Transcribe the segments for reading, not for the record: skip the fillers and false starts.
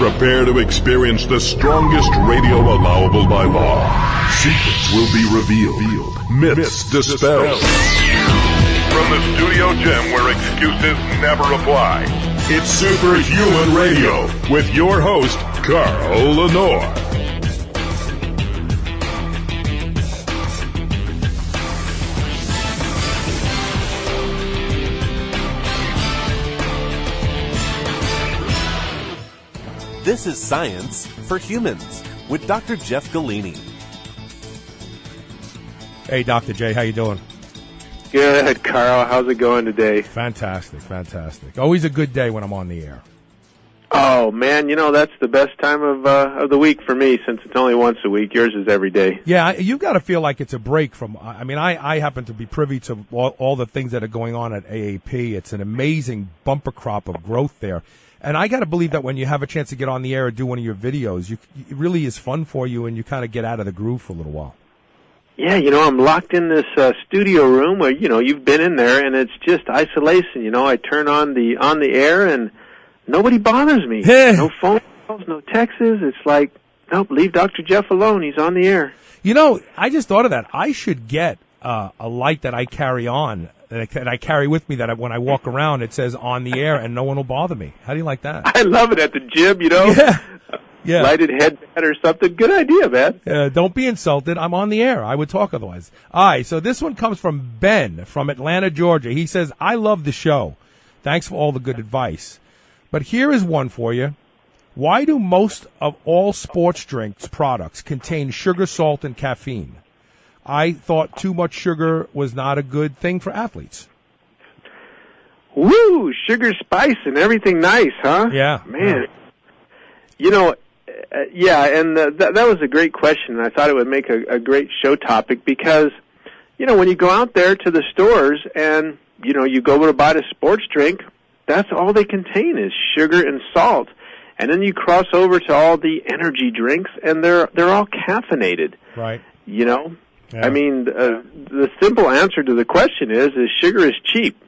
Prepare to experience the strongest radio allowable by law. Secrets will be revealed. Myths dispelled. From the studio gym where excuses never apply, it's Superhuman Radio with your host, Carl Lenore. This is Science for Humans with Dr. Jeff Galini. Hey, Dr. J, how you doing? Good, Carl. How's it going today? Fantastic. Always a good day when I'm on the air. Oh, man, that's the best time of the week for me since it's only once a week. Yours is every day. Yeah, you've got to feel like it's a break from, I happen to be privy to all the things that are going on at AAP. It's an amazing bumper crop of growth there. And I got to believe that when you have a chance to get on the air and do one of your videos, it really is fun for you and you kind of get out of the groove for a little while. Yeah, I'm locked in this studio room where, you've been in there and it's just isolation. I turn on the air and nobody bothers me. No phone calls, no texts. It's like, nope, leave Dr. Jeff alone. He's on the air. I just thought of that. I should get a light that I carry on. That I carry with me that when I walk around, it says on the air and no one will bother me. How do you like that? I love it at the gym, Yeah. Lighted headband or something. Good idea, man. Don't be insulted. I'm on the air. I would talk otherwise. All right, so this one comes from Ben from Atlanta, Georgia. He says, I love the show. Thanks for all the good advice. But here is one for you. Why do most of all sports drinks products contain sugar, salt, and caffeine? I thought too much sugar was not a good thing for athletes. Woo! Sugar, spice, and everything nice, huh? Yeah. Man. That was a great question, and I thought it would make a great show topic because, when you go out there to the stores and, you go to buy a sports drink, that's all they contain is sugar and salt. And then you cross over to all the energy drinks, and they're all caffeinated. Right. Yeah. The simple answer to the question is sugar is cheap.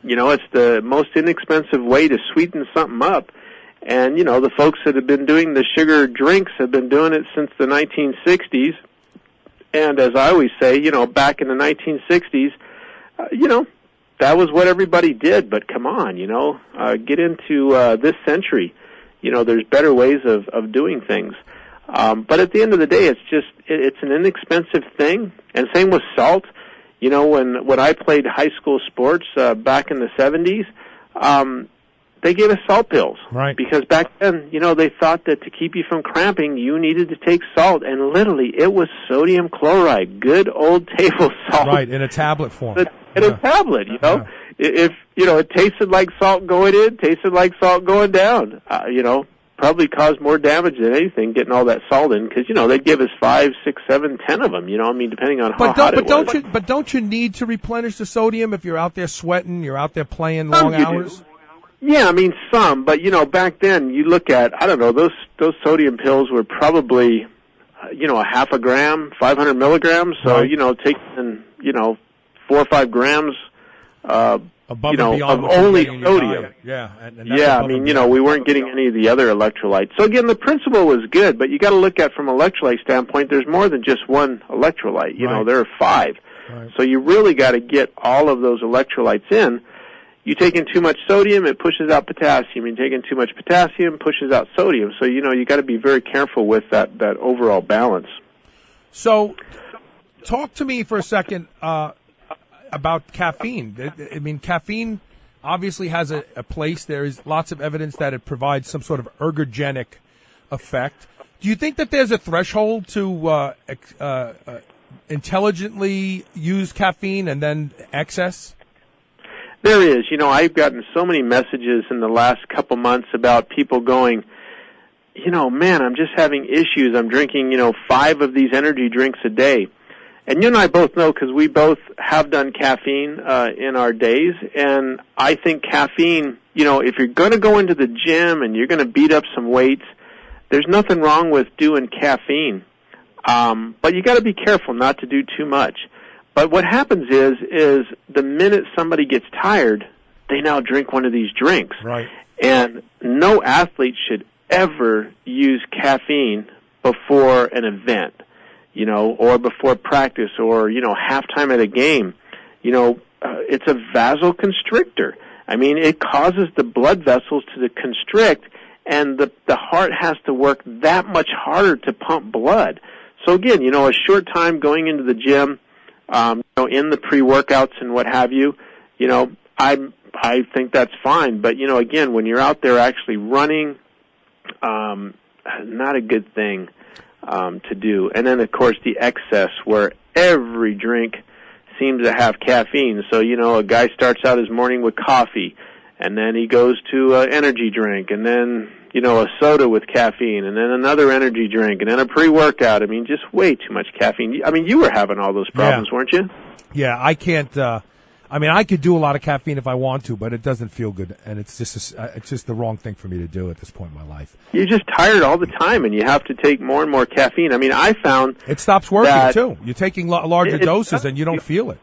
It's the most inexpensive way to sweeten something up. And, the folks that have been doing the sugar drinks have been doing it since the 1960s. And as I always say, back in the 1960s, that was what everybody did. But come on, get into this century. There's better ways of doing things. But at the end of the day, it's an inexpensive thing. And same with salt. When I played high school sports back in the 70s, they gave us salt pills. Right. Because back then, they thought that to keep you from cramping, you needed to take salt. And literally, it was sodium chloride, good old table salt. Right, in a tablet form. In a tablet, If, it tasted like salt going in, tasted like salt going down, probably caused more damage than anything getting all that salt in because, they'd give us 5, 6, 7, 10 of them, depending on how hot it was. But don't you need to replenish the sodium if you're out there sweating, you're out there playing long hours? Do. Yeah, some, but, back then you look at, I don't know, those sodium pills were probably, a half a gram, 500 milligrams, so, right. taking, 4 or 5 grams, above and beyond of only sodium. Yeah. And we weren't getting any of the other electrolytes. So again, the principle was good, but you got to look at from an electrolyte standpoint, there's more than just one electrolyte. Right. There are 5. Right. So you really got to get all of those electrolytes in. You take in too much sodium, it pushes out potassium. You take in too much potassium, pushes out sodium. So, you got to be very careful with that overall balance. So talk to me for a second about caffeine. Caffeine obviously has a place. There is lots of evidence that it provides some sort of ergogenic effect. Do you think that there's a threshold to intelligently use caffeine and then excess? There is. I've gotten so many messages in the last couple months about people going, man, I'm just having issues. I'm drinking, 5 of these energy drinks a day. And you and I both know because we both have done caffeine in our days. And I think caffeine, if you're going to go into the gym and you're going to beat up some weights, there's nothing wrong with doing caffeine. But you got to be careful not to do too much. But what happens is the minute somebody gets tired, they now drink one of these drinks. Right. And no athlete should ever use caffeine before an event, or before practice, or, halftime at a game, it's a vasoconstrictor. I mean, it causes the blood vessels to constrict, and the heart has to work that much harder to pump blood. So again, a short time going into the gym, in the pre-workouts and what have you, I think that's fine. But, again, when you're out there actually running, not a good thing to do. And then, of course, the excess where every drink seems to have caffeine. So, a guy starts out his morning with coffee, and then he goes to an energy drink, and then, a soda with caffeine, and then another energy drink, and then a pre-workout. I mean, just way too much caffeine. I mean, you were having all those problems, weren't you? Yeah, I can't. I could do a lot of caffeine if I want to, but it doesn't feel good, and it's just the wrong thing for me to do at this point in my life. You're just tired all the time, and you have to take more and more caffeine. I mean, I found it stops working too. You're taking larger doses, and you don't feel it.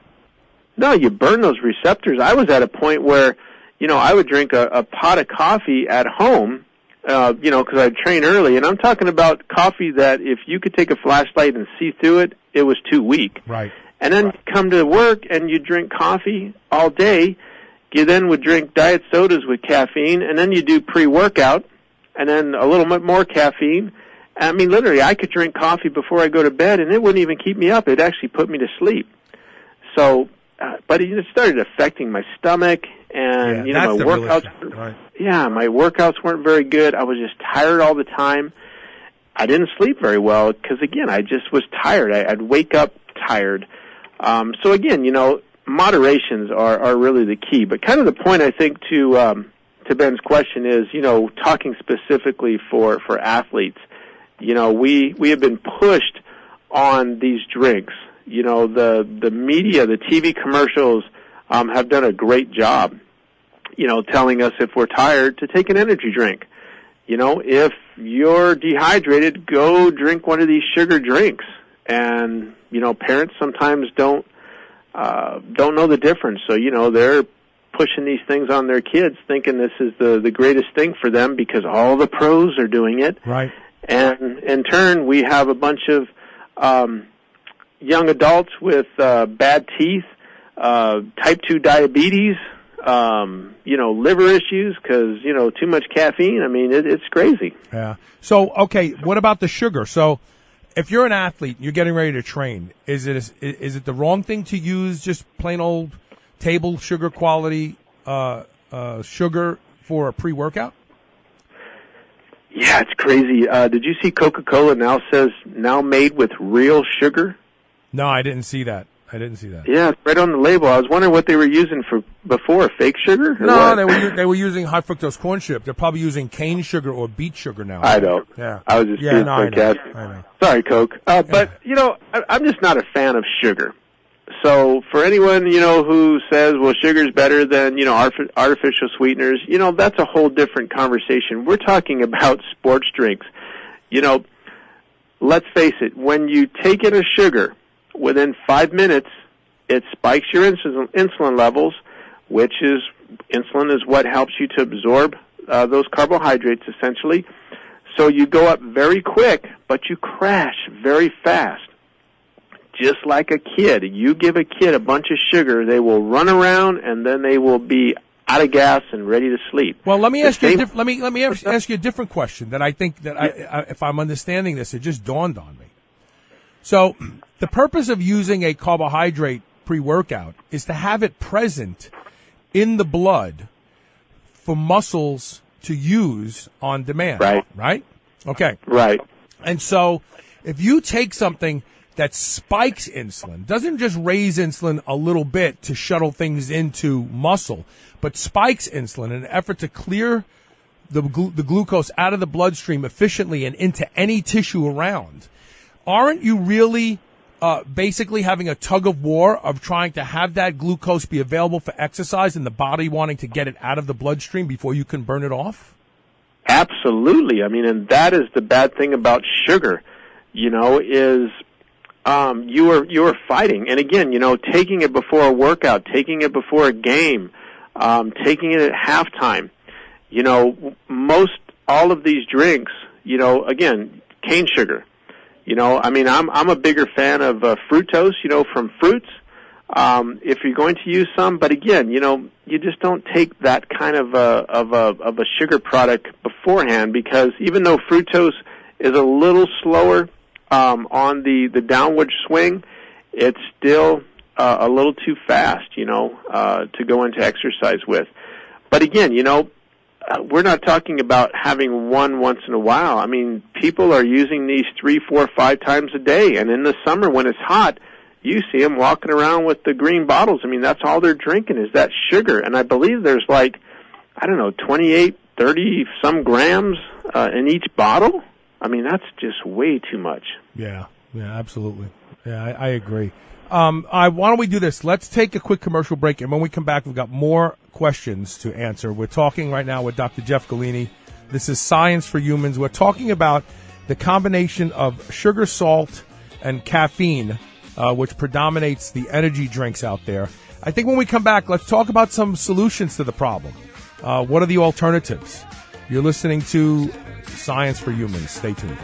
No, you burn those receptors. I was at a point where, I would drink a pot of coffee at home, because I'd train early, and I'm talking about coffee that if you could take a flashlight and see through it, it was too weak. Right. And then come to work and you drink coffee all day. You then would drink diet sodas with caffeine, and then you do pre-workout, and then a little bit more caffeine. I mean, literally, I could drink coffee before I go to bed, and it wouldn't even keep me up. It actually put me to sleep. So, but it started affecting my stomach, and my workouts. Right. Yeah, my workouts weren't very good. I was just tired all the time. I didn't sleep very well because, again, I just was tired. I'd wake up tired. So again, moderations are really the key. But kind of the point, I think, to Ben's question is, talking specifically for athletes, we have been pushed on these drinks. The media, the TV commercials have done a great job, telling us if we're tired to take an energy drink. If you're dehydrated, go drink one of these sugar drinks. And, parents sometimes don't know the difference. So, they're pushing these things on their kids thinking this is the greatest thing for them because all the pros are doing it. Right. And in turn, we have a bunch of young adults with bad teeth, type 2 diabetes, liver issues because, too much caffeine. I mean, it's crazy. Yeah. So, okay, what about the sugar? So, if you're an athlete, you're getting ready to train, is it the wrong thing to use just plain old table sugar quality sugar for a pre-workout? Yeah, it's crazy. Did you see Coca-Cola now made with real sugar? No, I didn't see that. Yeah, it's right on the label. I was wondering what they were using before, fake sugar? No, they were using high fructose corn syrup. They're probably using cane sugar or beet sugar now. I know. Yeah. I was just being sarcastic. I know. Sorry, Coke. But, I'm just not a fan of sugar. So for anyone, who says, well, sugar's better than, artificial sweeteners, that's a whole different conversation. We're talking about sports drinks. Let's face it, when you take in a sugar, within 5 minutes, it spikes your insulin levels, which is, insulin is what helps you to absorb those carbohydrates, essentially. So you go up very quick, but you crash very fast. Just like a kid. You give a kid a bunch of sugar, they will run around, and then they will be out of gas and ready to sleep. Well, let me ask you a different question that I think that if I'm understanding this, it just dawned on me. So, the purpose of using a carbohydrate pre-workout is to have it present in the blood for muscles to use on demand. Right. Right? Okay. Right. And so, if you take something that spikes insulin, doesn't just raise insulin a little bit to shuttle things into muscle, but spikes insulin in an effort to clear the glucose out of the bloodstream efficiently and into any tissue around, aren't you really basically having a tug of war of trying to have that glucose be available for exercise and the body wanting to get it out of the bloodstream before you can burn it off? Absolutely. I mean, and that is the bad thing about sugar, is you are fighting. And again, taking it before a workout, taking it before a game, taking it at halftime. Most all of these drinks, again, cane sugar. I'm a bigger fan of fructose, from fruits. If you're going to use some, but again, you just don't take that kind of a sugar product beforehand, because even though fructose is a little slower on the downward swing, it's still a little too fast, to go into exercise with. But again, we're not talking about having one once in a while. I mean, people are using these 3, 4, 5 times a day, and in the summer when it's hot, you see them walking around with the green bottles. I mean, that's all they're drinking is that sugar. And I believe there's 28, 30 some grams in each bottle. I mean, that's just way too much. Yeah, absolutely. Yeah, I agree. Why don't we do this? Let's take a quick commercial break, and when we come back, we've got more questions to answer. We're talking right now with Dr. Jeff Galini. This is Science for Humans. We're talking about the combination of sugar, salt, and caffeine, which predominates the energy drinks out there. I think when we come back, let's talk about some solutions to the problem. What are the alternatives? You're listening to Science for Humans. Stay tuned.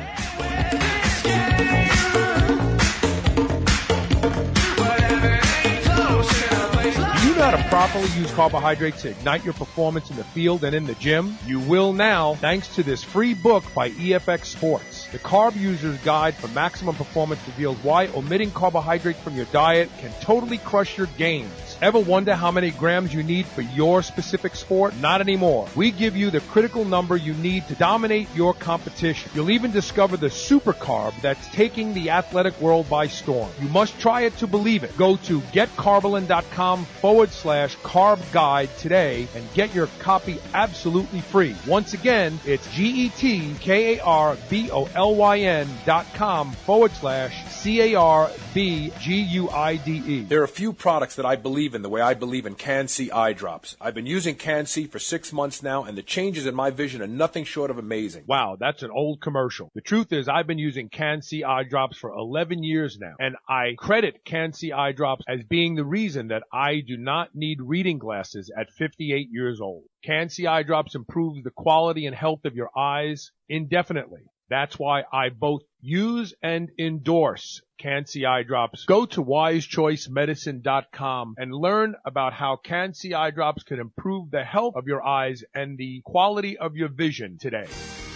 How to properly use carbohydrates to ignite your performance in the field and in the gym? You will now, thanks to this free book by EFX Sports. The Carb User's Guide for Maximum Performance reveals why omitting carbohydrates from your diet can totally crush your gains. Ever wonder how many grams you need for your specific sport? Not anymore. We give you the critical number you need to dominate your competition. You'll even discover the super carb that's taking the athletic world by storm. You must try it to believe it. Go to getcarbolin.com/carb guide today and get your copy absolutely free. Once again, it's getkarbolin.com/CARBGUIDE. There are a few products that I believe in the way I believe in Can-C eye drops. I've been using Can-C for 6 months now, and the changes in my vision are nothing short of amazing. Wow, that's an old commercial. The truth is, I've been using Can-C eye drops for 11 years now, and I credit Can-C eye drops as being the reason that I do not need reading glasses at 58 years old. Can-C eye drops improves the quality and health of your eyes indefinitely. That's why I both use and endorse Can-C eye drops. Go to wisechoicemedicine.com and learn about how Can-C eye drops can improve the health of your eyes and the quality of your vision today.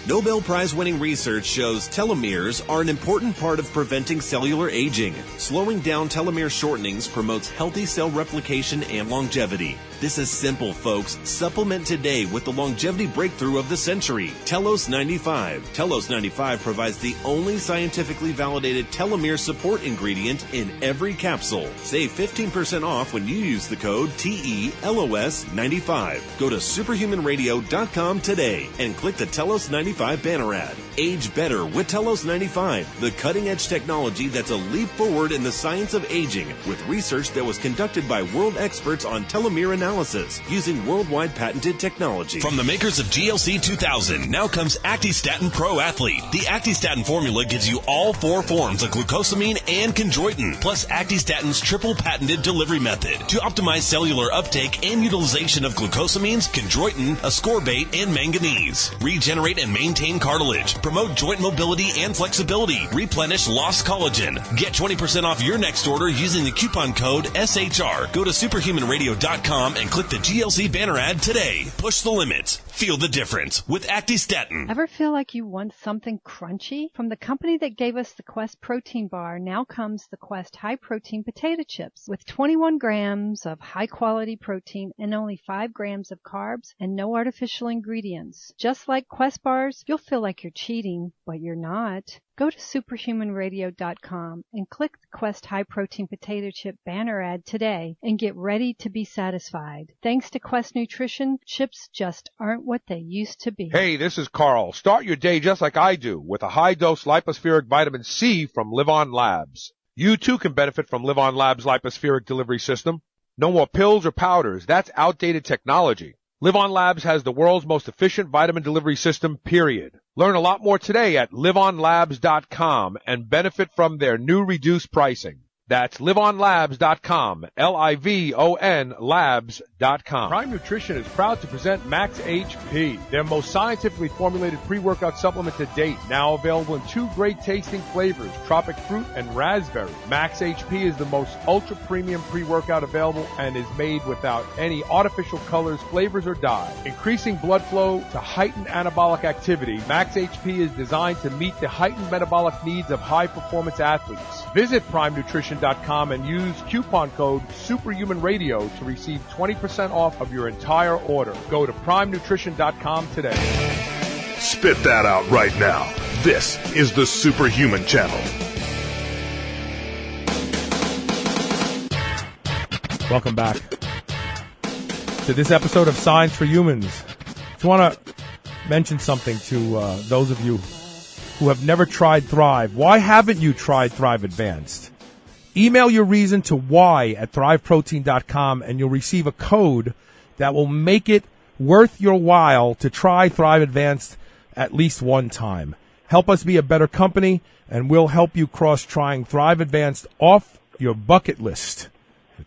Nobel Prize-winning research shows telomeres are an important part of preventing cellular aging. Slowing down telomere shortenings promotes healthy cell replication and longevity. This is simple, folks. Supplement today with the longevity breakthrough of the century, Telos 95. Telos 95 provides the only scientifically validated telomere support ingredient in every capsule. Save 15% off when you use the code TELOS95. Go to superhumanradio.com today and click the Telos 95 banner ad. Age better with Telos 95, the cutting-edge technology that's a leap forward in the science of aging, with research that was conducted by world experts on telomere analysis using worldwide patented technology. From the makers of GLC 2000, now comes Actistatin Pro Athlete. The Actistatin formula gives you all 4 forms of glucosamine and chondroitin, plus Actistatin's triple patented delivery method to optimize cellular uptake and utilization of glucosamines, chondroitin, ascorbate, and manganese. Regenerate and maintain cartilage, promote joint mobility and flexibility, replenish lost collagen. Get 20% off your next order using the coupon code SHR. Go to superhumanradio.com and click the GLC banner ad today. Push the limits. Feel the difference with Actistatin. Ever feel like you want something crunchy? From the company that gave us the Quest protein bar, now comes the Quest high protein potato chips with 21 grams of high quality protein and only 5 grams of carbs and no artificial ingredients. Just like Quest bars, you'll feel like you're cheating, but you're not. Go to superhumanradio.com and click the Quest high protein potato chip banner ad today and get ready to be satisfied. Thanks to Quest Nutrition, chips just aren't what they used to be. Hey, this is Carl. Start your day just like I do with a high-dose lipospheric vitamin C from Live On Labs. You too can benefit from Live On Labs' lipospheric delivery system. No more pills or powders. That's outdated technology. Live On Labs has the world's most efficient vitamin delivery system, period. Learn a lot more today at liveonlabs.com and benefit from their new reduced pricing. That's livonlabs.com, Livon labs.com. Prime Nutrition is proud to present Max HP, their most scientifically formulated pre-workout supplement to date. Now available in 2 great tasting flavors, tropic fruit and raspberry. Max HP is the most ultra premium pre-workout available and is made without any artificial colors, flavors, or dye. Increasing blood flow to heighten anabolic activity, Max HP is designed to meet the heightened metabolic needs of high-performance athletes. Visit PrimeNutrition.com and use coupon code SuperhumanRadio to receive 20% off of your entire order. Go to PrimeNutrition.com today. Spit that out right now. This is the Superhuman Channel. Welcome back to this episode of Science for Humans. Just want to mention something to those of you who have never tried Thrive. Why haven't you tried Thrive Advanced? Email your reason to why@thriveprotein.com and you'll receive a code that will make it worth your while to try Thrive Advanced at least one time. Help us be a better company, and we'll help you cross trying Thrive Advanced off your bucket list.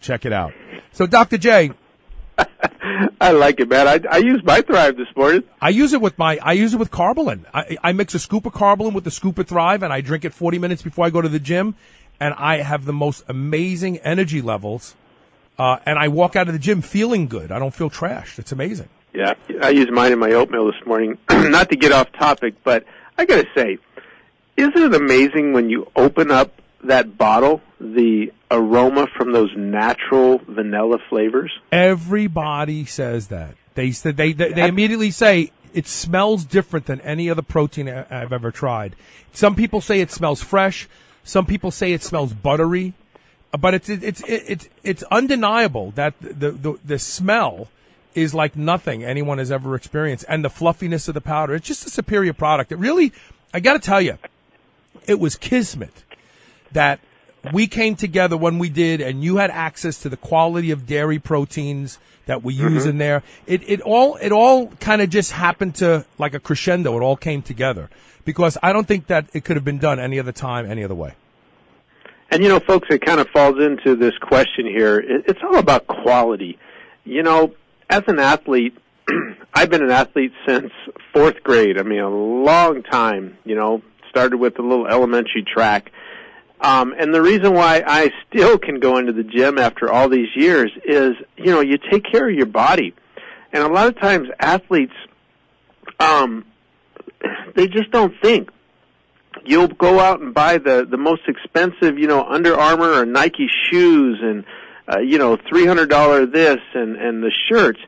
Check it out. So, Dr. J. I like it, man. I used my Thrive this morning. I use it with Carbolin. I mix a scoop of Carbolin with a scoop of Thrive, and I drink it 40 minutes before I go to the gym. And I have the most amazing energy levels, and I walk out of the gym feeling good. I don't feel trashed. It's amazing. Yeah, I used mine in my oatmeal this morning. Not to get off topic, but I got to say, isn't it amazing when you open up that bottle, the aroma from those natural vanilla flavors? Everybody says that. They immediately say it smells different than any other protein I've ever tried. Some people say it smells fresh. Some people say it smells buttery, but it's undeniable that the smell is like nothing anyone has ever experienced, and the fluffiness of the powder. It's just a superior product. It really, I got to tell you, it was kismet that we came together when we did, and you had access to the quality of dairy proteins that we use in there. It all kind of just happened to, like a crescendo. It all came together. Because I don't think that it could have been done any other time, any other way. And, you know, folks, it kind of falls into this question here. It's all about quality. You know, as an athlete, I've been an athlete since 4th grade. I mean, a long time, you know, started with a little elementary track. And the reason why I still can go into the gym after all these years is, you know, you take care of your body. And a lot of times athletes, they just don't think. You'll go out and buy the most expensive, you know, Under Armour or Nike shoes and, you know, $300 this and the shirts.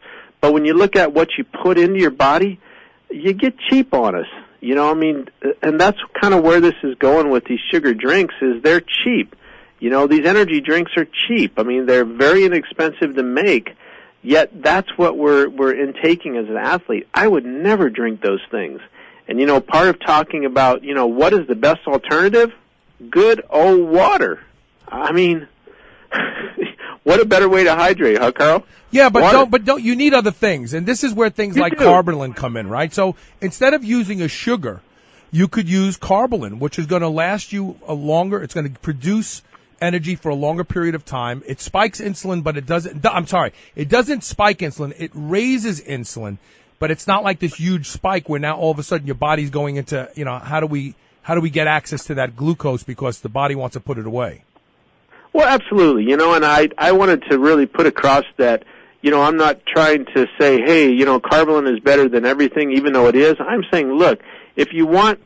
But when you look at what you put into your body, you get cheap on us. You know, I mean, and that's kind of where this is going with these sugar drinks is they're cheap. You know, these energy drinks are cheap. I mean, they're very inexpensive to make. Yet that's what we're intaking as an athlete. I would never drink those things. And, you know, part of talking about, you know, what is the best alternative? Good old water. I mean, what a better way to hydrate, huh, Carl? Yeah, but don't you need other things. And this is where things like Carbolin come in, right? So instead of using a sugar, you could use Carbolin, which is going to last you it's going to produce energy for a longer period of time. It spikes insulin, but it doesn't spike insulin. It raises insulin, but it's not like this huge spike where now all of a sudden your body's going into, you know, how do we get access to that glucose because the body wants to put it away? Well, absolutely. You know, and I wanted to really put across that, you know, I'm not trying to say, hey, you know, Carbolin is better than everything, even though it is. I'm saying, look, if you want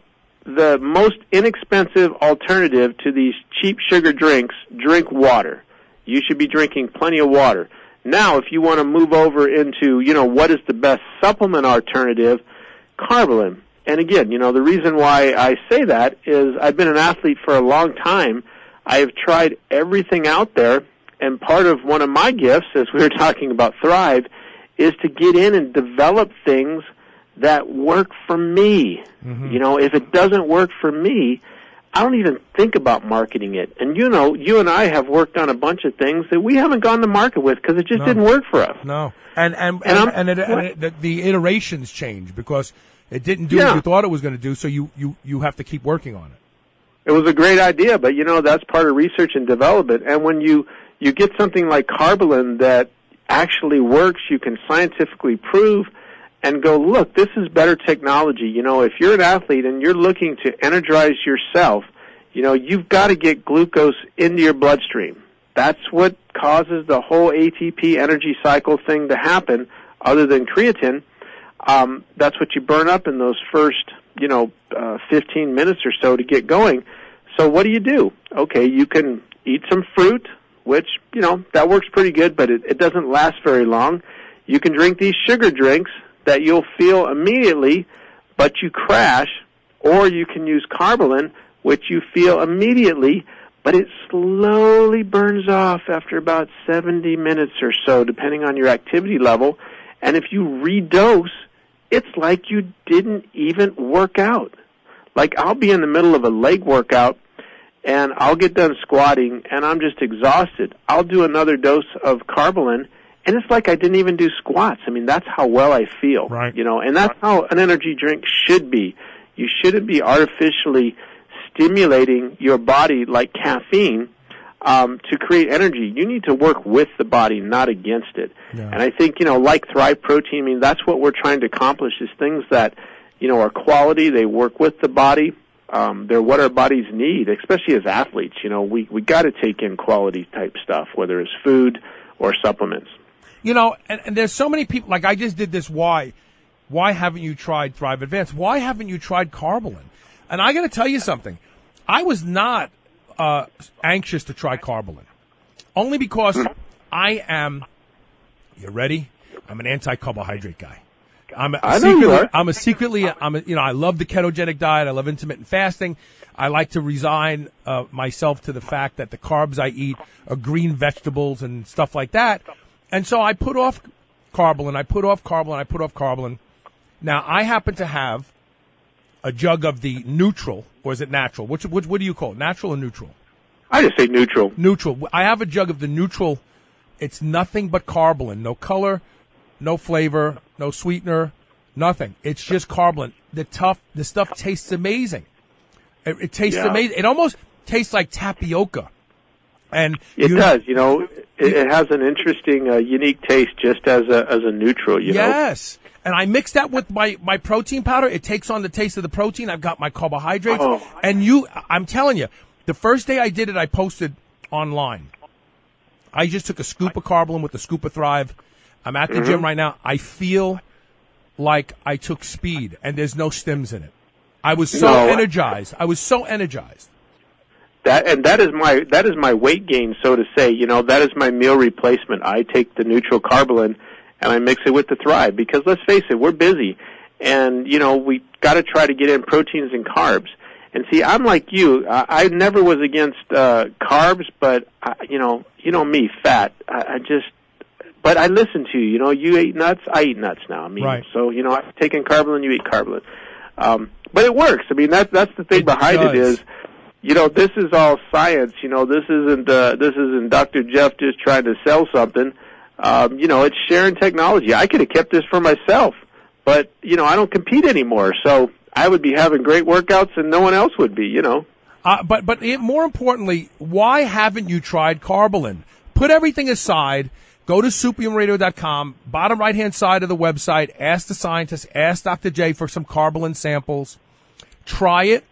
the most inexpensive alternative to these cheap sugar drinks, drink water. You should be drinking plenty of water. Now, if you want to move over into, you know, what is the best supplement alternative, Carbolin. And again, you know, the reason why I say that is I've been an athlete for a long time. I have tried everything out there, and part of one of my gifts, as we were talking about Thrive, is to get in and develop things that work for me. Mm-hmm. You know, if it doesn't work for me, I don't even think about marketing it. And, you know, you and I have worked on a bunch of things that we haven't gone to market with because it just didn't work for us. No. And the iterations change because it didn't do what you thought it was going to do, so you have to keep working on it. It was a great idea, but that's part of research and development. And when you get something like Carbolin that actually works, you can scientifically prove and go, look, this is better technology. If you're an athlete and you're looking to energize yourself, you've got to get glucose into your bloodstream. That's what causes the whole ATP energy cycle thing to happen, other than creatine. That's what you burn up in those first, 15 minutes or so to get going. So what do? Okay, you can eat some fruit, which, that works pretty good, but it doesn't last very long. You can drink these sugar drinks that you'll feel immediately, but you crash, or you can use Carbolin, which you feel immediately, but it slowly burns off after about 70 minutes or so, depending on your activity level. And if you redose, it's like you didn't even work out. Like, I'll be in the middle of a leg workout, and I'll get done squatting, and I'm just exhausted. I'll do another dose of Carbolin, and it's like I didn't even do squats. I mean, that's how well I feel. Right. And that's how an energy drink should be. You shouldn't be artificially stimulating your body like caffeine to create energy. You need to work with the body, not against it. Yeah. And I think, like Thrive Protein, I mean, that's what we're trying to accomplish, is things that, are quality. They work with the body. They're what our bodies need, especially as athletes. We got to take in quality type stuff, whether it's food or supplements. And there's so many people, like I just did this, why haven't you tried Thrive Advanced? Why haven't you tried Carbolin? And I got to tell you something. I was not anxious to try Carbolin, only because I am, you ready? I'm an anti-carbohydrate guy. I love the ketogenic diet. I love intermittent fasting. I like to resign myself to the fact that the carbs I eat are green vegetables and stuff like that. And so I put off Carbolin. Now, I happen to have a jug of the neutral, or is it natural? What do you call it, natural or neutral? I just say neutral. Neutral. I have a jug of the neutral. It's nothing but Carbolin. No color, no flavor, no sweetener, nothing. It's just Carbolin. The stuff tastes amazing. It tastes amazing. It almost tastes like tapioca. And it does. It has an interesting, unique taste just as a neutral. Yes. And I mix that with my protein powder. It takes on the taste of the protein. I've got my carbohydrates. Oh. And I'm telling you, the first day I did it, I posted online. I just took a scoop of Carbolin with a scoop of Thrive. I'm at the gym right now. I feel like I took speed, and there's no stims in it. I was so energized. That is my weight gain, so to say. That is my meal replacement. I take the neutral Carbolin and I mix it with the Thrive, because let's face it, we're busy, and we got to try to get in proteins and carbs. And see, I'm like you. I never was against carbs, but me, fat. But I listen to you. You eat nuts, I eat nuts now. I mean, right. So I've taken Carbolin, you eat Carbolin. But it works. I mean, that's the thing behind it is, this is all science. This isn't Dr. Jeff just trying to sell something. It's sharing technology. I could have kept this for myself, but I don't compete anymore, so I would be having great workouts and no one else would be. But more importantly, why haven't you tried Carbolin? Put everything aside. Go to superhumanradio.com, bottom right-hand side of the website, ask the scientist, ask Dr. J for some Carbolin samples. Try it,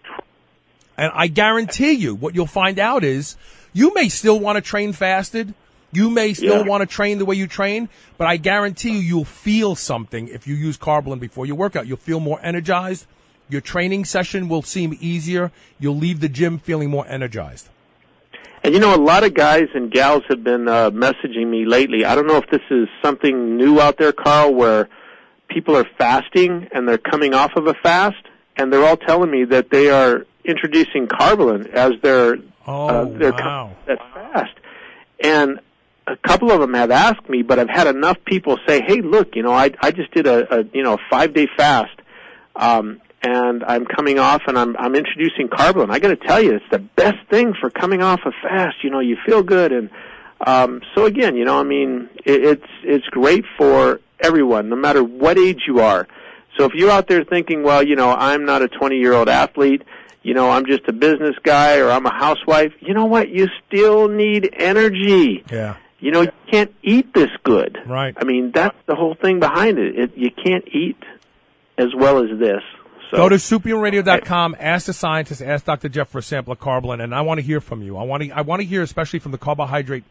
and I guarantee you what you'll find out is you may still want to train fasted. You may still want to train the way you train, but I guarantee you'll feel something if you use Carbolin before your workout. You'll feel more energized. Your training session will seem easier. You'll leave the gym feeling more energized. And a lot of guys and gals have been messaging me lately. I don't know if this is something new out there, Carl, where people are fasting and they're coming off of a fast, and they're all telling me that they are introducing Carbolin as their fast. And a couple of them have asked me, but I've had enough people say, "Hey, look, I just did a 5-day fast, and I'm coming off, and I'm introducing Carbolin. I got to tell you, it's the best thing for coming off a fast. You feel good, and so again, it's great for everyone, no matter what age you are. So if you're out there thinking, well, I'm not a 20-year-old athlete, I'm just a business guy or I'm a housewife, you know what? You still need energy. Yeah. You can't eat this good. Right. I mean, that's the whole thing behind it. You can't eat as well as this. So, go to superhumanradio.com, ask the scientist, ask Dr. Jeff for a sample of Carbolin, and I want to hear from you. I want to hear, especially from the carbohydrate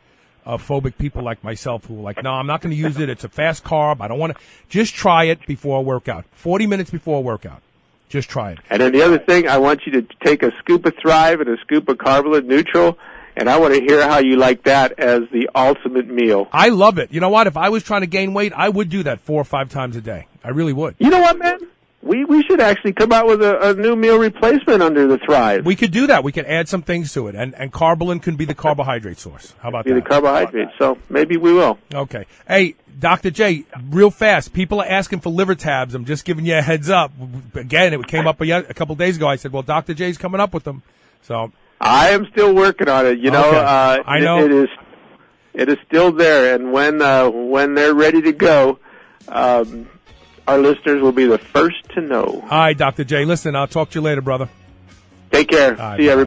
phobic people like myself who are like, no, I'm not going to use it. It's a fast carb. I don't want to. Just try it before a workout. 40 minutes before a workout. Just try it. And then the other thing, I want you to take a scoop of Thrive and a scoop of Carbolin Neutral, and I want to hear how you like that as the ultimate meal. I love it. You know what? If I was trying to gain weight, I would do that 4 or 5 times a day. I really would. You know what, man? We should actually come out with a new meal replacement under the Thrive. We could do that. We could add some things to it, and Carbolin can be the carbohydrate source. How about that? Be the carbohydrate, so maybe we will. Okay. Hey, Dr. J, real fast, people are asking for liver tabs. I'm just giving you a heads up. Again, it came up a couple days ago. I said, well, Dr. J's coming up with them. So I am still working on it. I know. It is still there, and when they're ready to go, our listeners will be the first to know. All right, Dr. J. Listen, I'll talk to you later, brother. Take care. All right, see you, everybody.